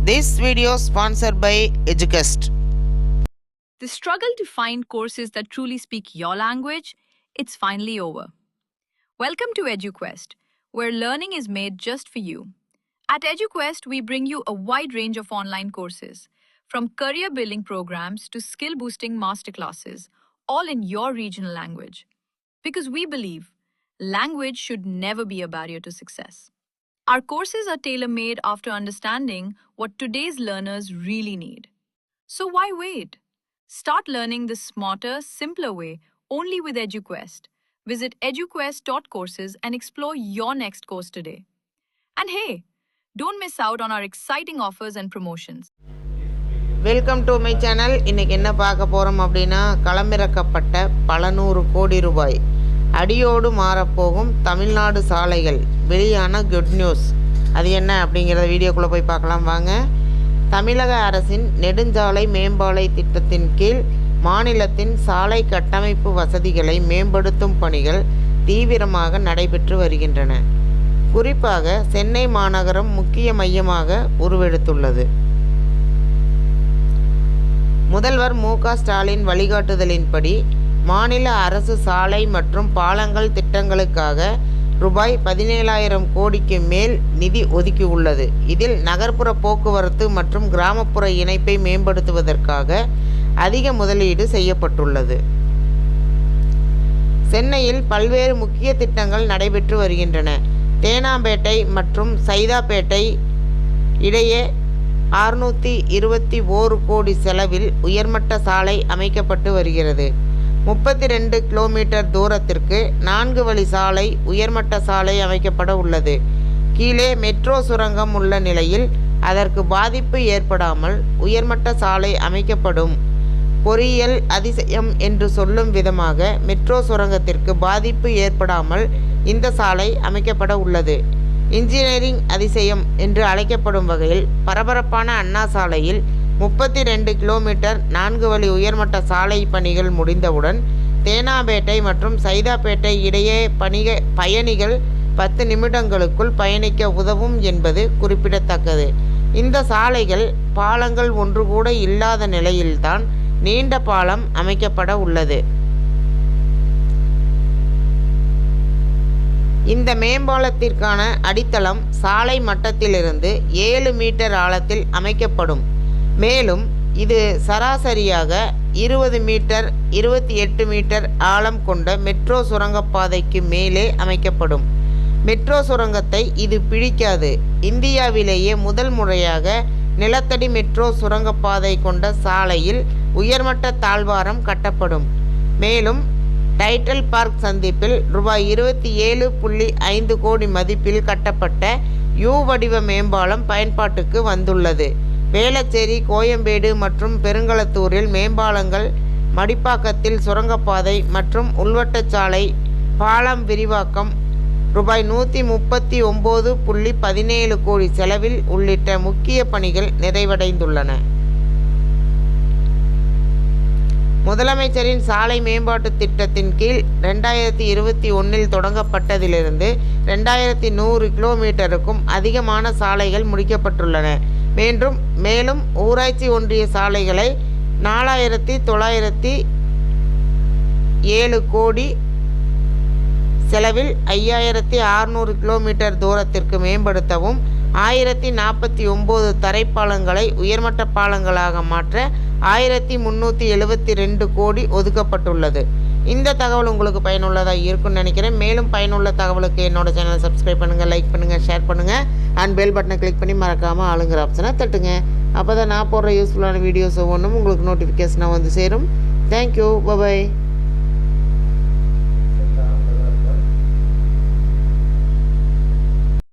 This video is sponsored by Eduquest. The struggle to find courses that truly speak your language, it's finally over. Welcome to EduQuest, where learning is made just for you. At EduQuest, we bring you a wide range of online courses, from career building programs to skill boosting masterclasses, all in your regional language. Because we believe language should never be a barrier to success. Our courses are tailor-made after understanding what today's learners really need. So why wait? Start learning the smarter, simpler way only with EduQuest. Visit eduquest.courses and explore your next course today. And hey, don't miss out on our exciting offers and promotions. Welcome to my channel. இன்றைக்கி என்ன பார்க்க போகிறோம் அப்படின்னா, களமிறக்கப்பட்ட பல நூறு கோடி ரூபாய் அடியோடு மாறப்போகும் தமிழ்நாடு சாலைகள் வெளியான குட் நியூஸ். அது என்ன அப்படிங்கிறத வீடியோக்குள்ளே போய் பார்க்கலாம் வாங்க. தமிழக அரசின் நெடுஞ்சாலை மேம்பாலை திட்டத்தின் கீழ் மாநிலத்தின் சாலை கட்டமைப்பு வசதிகளை மேம்படுத்தும் பணிகள் தீவிரமாக நடைபெற்று வருகின்றன. குறிப்பாக சென்னை மாநகரம் முக்கிய மையமாக உருவெடுத்துள்ளது. முதல்வர் மு.க. ஸ்டாலின் வழிகாட்டுதலின்படி மாநில அரசு சாலை மற்றும் பாலங்கள் திட்டங்களுக்காக ரூபாய் 17,000 கோடிக்கு மேல் நிதி ஒதுக்கியுள்ளது. இதில் நகர்ப்புற போக்குவரத்து மற்றும் கிராமப்புற இணைப்பை மேம்படுத்துவதற்காக அதிக முதலீடு செய்யப்பட்டுள்ளது. சென்னையில் பல்வேறு முக்கிய திட்டங்கள் நடைபெற்று வருகின்றன. தேனாம்பேட்டை மற்றும் சைதாப்பேட்டை இடையே 621 கோடி செலவில் உயர்மட்ட சாலை அமைக்கப்பட்டு வருகிறது. 32 கிலோமீட்டர் தூரத்திற்கு 4 வழி சாலை உயர்மட்ட சாலை அமைக்கப்பட உள்ளது. கீழே மெட்ரோ சுரங்கம் உள்ள நிலையில் அதற்கு பாதிப்பு ஏற்படாமல் உயர்மட்ட சாலை அமைக்கப்படும். பொறியியல் அதிசயம் என்று சொல்லும் விதமாக மெட்ரோ சுரங்கத்திற்கு பாதிப்பு ஏற்படாமல் இந்த சாலை அமைக்கப்பட உள்ளது. இன்ஜினியரிங் அதிசயம் என்று அழைக்கப்படும் வகையில் பரபரப்பான அண்ணா சாலையில் 32 கிலோமீட்டர் 4 வழி உயர்மட்ட சாலை பணிகள் முடிந்தவுடன் தேனாம்பேட்டை மற்றும் சைதாப்பேட்டை இடையே பயணிகள் 10 நிமிடங்களுக்குள் பயணிக்க உதவும் என்பது குறிப்பிடத்தக்கது. இந்த சாலைகள் பாலங்கள் ஒன்று கூட இல்லாத நிலையில்தான் நீண்ட பாலம் அமைக்கப்பட உள்ளது. இந்த மேம்பாலத்திற்கான அடித்தளம் சாலை மட்டத்திலிருந்து 7 மீட்டர் ஆழத்தில் அமைக்கப்படும். மேலும் இது சராசரியாக 20 மீட்டர் 28 மீட்டர் ஆழம் கொண்ட மெட்ரோ சுரங்கப்பாதைக்கு மேலே அமைக்கப்படும். மெட்ரோ சுரங்கத்தை இது பிடிக்காது. இந்தியாவிலேயே முதல் முறையாக நிலத்தடி மெட்ரோ சுரங்கப்பாதை கொண்ட சாலையில் உயர்மட்ட தாழ்வாரம் கட்டப்படும். மேலும் டைட்டல் பார்க் சந்திப்பில் ரூபாய் 27.5 கோடி மதிப்பில் கட்டப்பட்ட யூ வடிவ மேம்பாலம் பயன்பாட்டுக்கு வந்துள்ளது. வேளச்சேரி, கோயம்பேடு மற்றும் பெருங்களத்தூரில் மேம்பாலங்கள், மடிப்பாக்கத்தில் சுரங்கப்பாதை மற்றும் உள்வட்டச்சாலை பாலம் விரிவாக்கம் ரூபாய் 139.17 கோடி செலவில் உள்ளிட்ட முக்கிய பணிகள் நிறைவடைந்துள்ளன. முதலமைச்சரின் சாலை மேம்பாட்டு திட்டத்தின் கீழ் 2021 தொடங்கப்பட்டதிலிருந்து 2100 கிலோமீட்டருக்கும் அதிகமான சாலைகள் முடிக்கப்பட்டுள்ளன. மேலும் ஊராட்சி ஒன்றிய சாலைகளை 4,907 கோடி செலவில் 5,600 கிலோமீட்டர் தூரத்திற்கு மேம்படுத்தவும் 1049 தரைப்பாலங்களை உயர்மட்ட பாலங்களாக மாற்ற 1,372 கோடி ஒதுக்கப்பட்டுள்ளது. இந்த தகவல் உங்களுக்கு பயனுள்ளதாக இருக்கும்னு நினைக்கிறேன். மேலும் பயனுள்ள தகவலுக்கு என்னோட சேனலை சப்ஸ்கிரைப் பண்ணுங்கள், லைக் பண்ணுங்கள், ஷேர் பண்ணுங்கள் அண்ட் பெல் பட்டனை கிளிக் பண்ணி மறக்காமல் ஆளுங்கிற ஆப்ஷனை தட்டுங்க. அப்போ தான் நான் போடுற யூஸ்ஃபுல்லான வீடியோஸ் ஒவ்வொன்றும் உங்களுக்கு நோட்டிஃபிகேஷனாக வந்து சேரும். Thank you, by.